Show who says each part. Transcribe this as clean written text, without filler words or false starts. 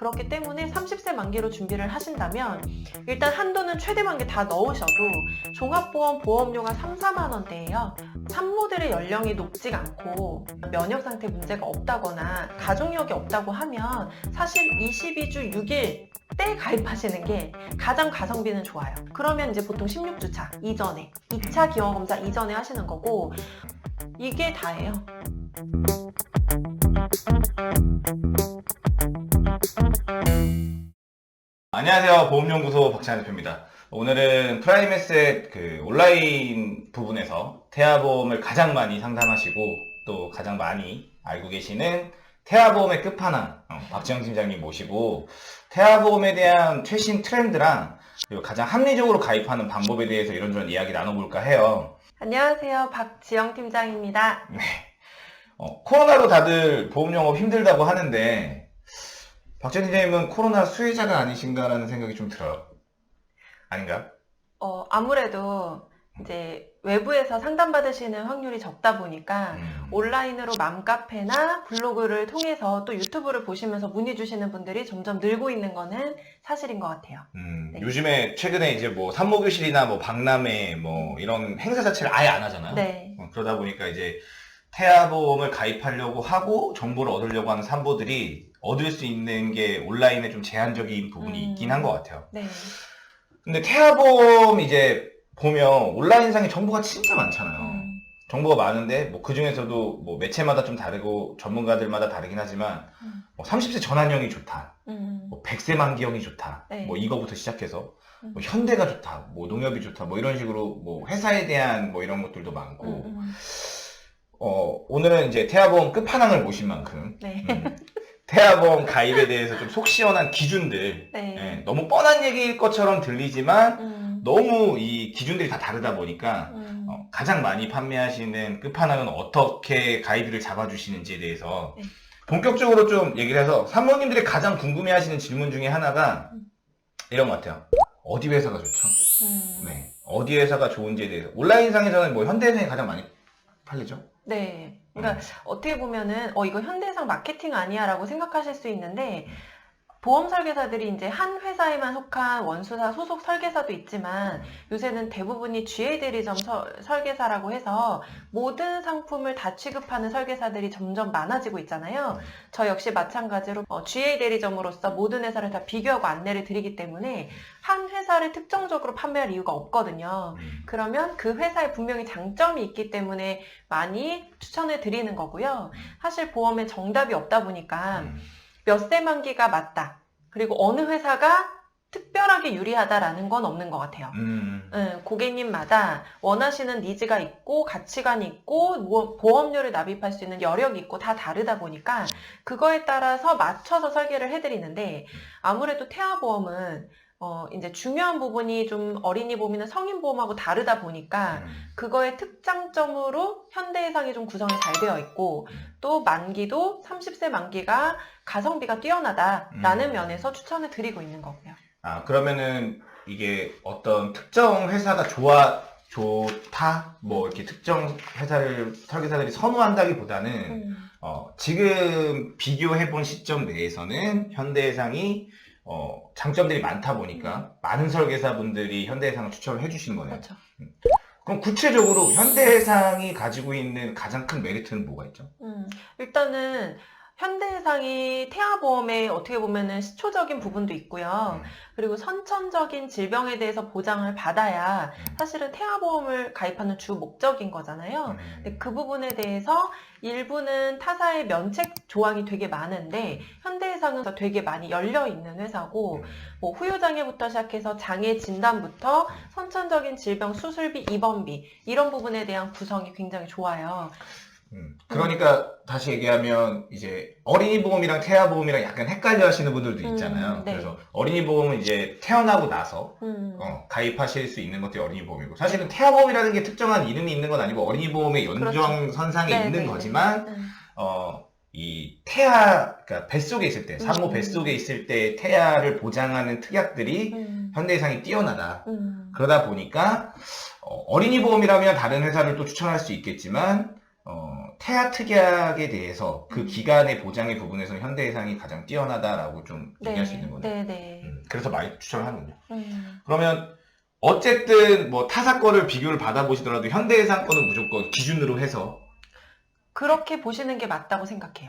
Speaker 1: 그렇기 때문에 30세 만기로 준비를 하신다면 일단 한도는 최대 만기 다 넣으셔도 종합보험 보험료가 3, 4만 원대예요. 산모들의 연령이 높지가 않고 면역 상태 문제가 없다거나 가족력이 없다고 하면 사실 22주 6일 때 가입하시는 게 가장 가성비는 좋아요. 그러면 이제 보통 16주차 이전에 2차 기형검사 이전에 하시는 거고 이게 다예요.
Speaker 2: 안녕하세요. 보험연구소 박찬현 대표입니다. 오늘은 프라임에셋 온라인 부분에서 태아보험을 가장 많이 상담하시고 또 가장 많이 알고 계시는 태아보험의 끝판왕 박지영 팀장님 모시고 태아보험에 대한 최신 트렌드랑 그리고 가장 합리적으로 가입하는 방법에 대해서 이런저런 이야기 나눠볼까 해요.
Speaker 1: 안녕하세요. 박지영 팀장입니다.
Speaker 2: 네. 코로나로 다들 보험 영업 힘들다고 하는데 박지영 팀장님은 코로나 수혜자가 아니신가라는 생각이 좀 들어요. 아닌가요?
Speaker 1: 아무래도 이제 외부에서 상담받으시는 확률이 적다 보니까 온라인으로 맘카페나 블로그를 통해서 또 유튜브를 보시면서 문의 주시는 분들이 점점 늘고 있는 거는 사실인 것 같아요. 네.
Speaker 2: 요즘에 최근에 이제 뭐 산모교실이나 뭐 박람회 뭐 이런 행사 자체를 아예 안 하잖아요.
Speaker 1: 네.
Speaker 2: 그러다 보니까 이제 태아보험을 가입하려고 하고 정보를 얻으려고 하는 산모들이 얻을 수 있는 게 온라인에 좀 제한적인 부분이 있긴 한 것 같아요.
Speaker 1: 네.
Speaker 2: 근데 태아보험 이제 보면 온라인상에 정보가 진짜 많잖아요. 정보가 많은데 뭐 그 중에서도 뭐 매체마다 좀 다르고 전문가들마다 다르긴 하지만 뭐 30세 전환형이 좋다, 뭐 100세 만기형이 좋다,
Speaker 1: 네.
Speaker 2: 뭐 이거부터 시작해서 뭐 현대가 좋다, 뭐 농협이 좋다, 뭐 이런 식으로 뭐 회사에 대한 뭐 이런 것들도 많고 오늘은 이제 태아보험 끝판왕을 모신 만큼
Speaker 1: 네.
Speaker 2: 태아보험 가입에 대해서 좀 속 시원한 기준들,
Speaker 1: 네.
Speaker 2: 예, 너무 뻔한 얘기일 것처럼 들리지만 너무 이 기준들이 다 다르다 보니까 가장 많이 판매하시는 끝판왕은 어떻게 가이드를 잡아주시는지에 대해서
Speaker 1: 네.
Speaker 2: 본격적으로 좀 얘기를 해서 산모님들이 가장 궁금해하시는 질문 중에 하나가 이런 것 같아요. 어디 회사가 좋죠? 네, 어디 회사가 좋은지에 대해서 온라인상에서는 뭐 현대해상이 가장 많이 팔리죠?
Speaker 1: 네. 그러니까 어떻게 보면은 이거 현대해상 마케팅 아니야 라고 생각하실 수 있는데 보험 설계사들이 이제 한 회사에만 속한 원수사 소속 설계사도 있지만 요새는 대부분이 GA 대리점 설계사라고 해서 모든 상품을 다 취급하는 설계사들이 점점 많아지고 있잖아요. 저 역시 마찬가지로 GA 대리점으로서 모든 회사를 다 비교하고 안내를 드리기 때문에 한 회사를 특정적으로 판매할 이유가 없거든요. 그러면 그 회사에 분명히 장점이 있기 때문에 많이 추천을 드리는 거고요. 사실 보험에 정답이 없다 보니까 몇 세 만기가 맞다. 그리고 어느 회사가 특별하게 유리하다라는 건 없는 것 같아요. 고객님마다 원하시는 니즈가 있고 가치관이 있고 보험료를 납입할 수 있는 여력이 있고 다 다르다 보니까 그거에 따라서 맞춰서 설계를 해드리는데 아무래도 태아보험은 이제 중요한 부분이 좀 어린이 보험이나 성인 보험하고 다르다 보니까 그거의 특장점으로 현대해상이 좀 구성이 잘 되어 있고 또 만기도 30세 만기가 가성비가 뛰어나다라는 면에서 추천을 드리고 있는 거고요.
Speaker 2: 그러면은 이게 어떤 특정 회사가 좋다? 뭐 이렇게 특정 회사를 설계사들이 선호한다기보다는 지금 비교해본 시점 내에서는 현대해상이 장점들이 많다 보니까 많은 설계사분들이 현대해상을 추천을 해주신 거네요.
Speaker 1: 그렇죠.
Speaker 2: 그럼 구체적으로 현대해상이 가지고 있는 가장 큰 메리트는 뭐가 있죠?
Speaker 1: 일단은 현대해상이 태아보험에 어떻게 보면은 시초적인 부분도 있고요. 그리고 선천적인 질병에 대해서 보장을 받아야 사실은 태아보험을 가입하는 주 목적인 거잖아요. 근데 그 부분에 대해서 일부는 타사의 면책 조항이 되게 많은데 현대해상은 되게 많이 열려 있는 회사고 뭐 후유장애부터 시작해서 장애 진단부터 선천적인 질병 수술비, 입원비 이런 부분에 대한 구성이 굉장히 좋아요.
Speaker 2: 그러니까 다시 얘기하면 이제 어린이 보험이랑 태아 보험이랑 약간 헷갈려 하시는 분들도 있잖아요.
Speaker 1: 네.
Speaker 2: 그래서 어린이 보험은 이제 태어나고 나서 가입하실 수 있는 것들이 어린이 보험이고 사실은 태아 보험이라는 게 특정한 이름이 있는 건 아니고 어린이 보험의 연장선상에
Speaker 1: 그렇죠.
Speaker 2: 있는 거지만 이 태아, 그러니까 뱃속에 있을 때, 산모 뱃속에 있을 때 태아를 보장하는 특약들이 현대해상이 뛰어나다. 그러다 보니까 어린이 보험이라면 다른 회사를 또 추천할 수 있겠지만 태아 특약에 대해서 그
Speaker 1: 음.
Speaker 2: 기간의 보장의 부분에서 현대해상이 가장 뛰어나다라고 좀 얘기할 수 있는 거네요.
Speaker 1: 네.
Speaker 2: 그래서 많이 추천을 하는군요.
Speaker 1: 음.
Speaker 2: 그러면 어쨌든 뭐 타사 거를 비교를 받아보시더라도 현대해상 거는 무조건 기준으로 해서
Speaker 1: 그렇게 보시는 게 맞다고 생각해요.